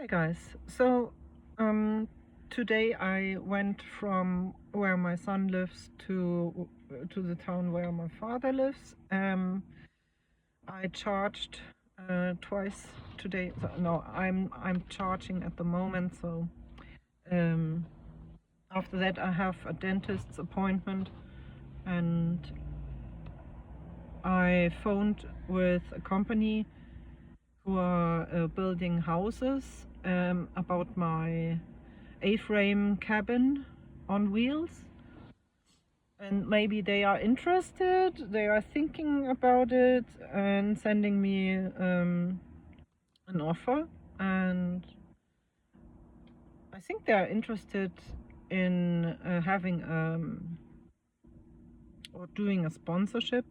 Hi guys. Today I went from where my son lives to the town where my father lives. I charged twice today. No, I'm charging at the moment. Um, After that I have a dentist's appointment, and I phoned with a company who are building houses about my A-frame cabin on wheels, and maybe they are interested, they are thinking about it and sending me an offer, and I think they are interested in having or doing a sponsorship,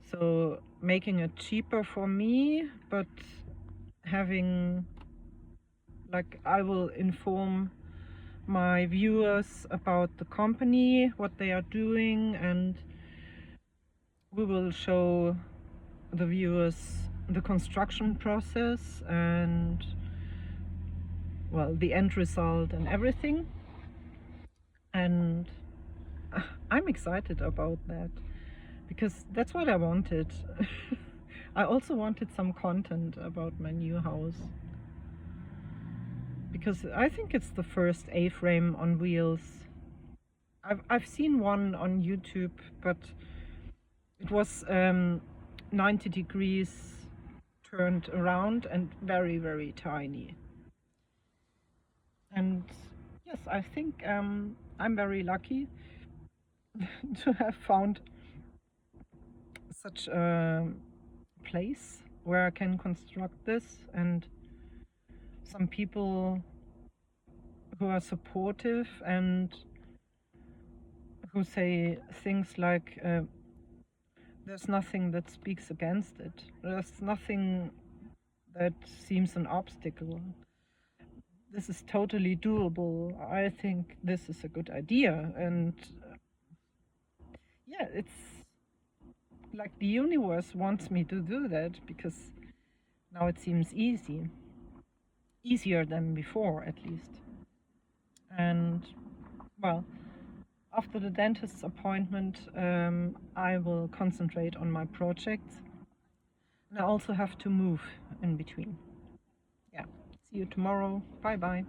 so making it cheaper for me, but having, like, I will inform my viewers about the company, what they are doing, and we will show the viewers the construction process and, well, the end result and everything. And I'm excited about that because that's what I wanted. I also wanted some content about my new house, because I think it's the first A-frame on wheels. I've seen one on YouTube, but it was 90 degrees turned around and very, very tiny. And yes, I think I'm very lucky to have found such a place where I can construct this, and some people who are supportive and who say things like there's nothing that speaks against it. There's nothing that seems an obstacle. This is totally doable. I think this is a good idea. And yeah, it's like the universe wants me to do that, because now it seems easy. Easier than before, at least. And, well, after the dentist's appointment, I will concentrate on my projects. And I also have to move in between. Yeah. See you tomorrow. Bye bye.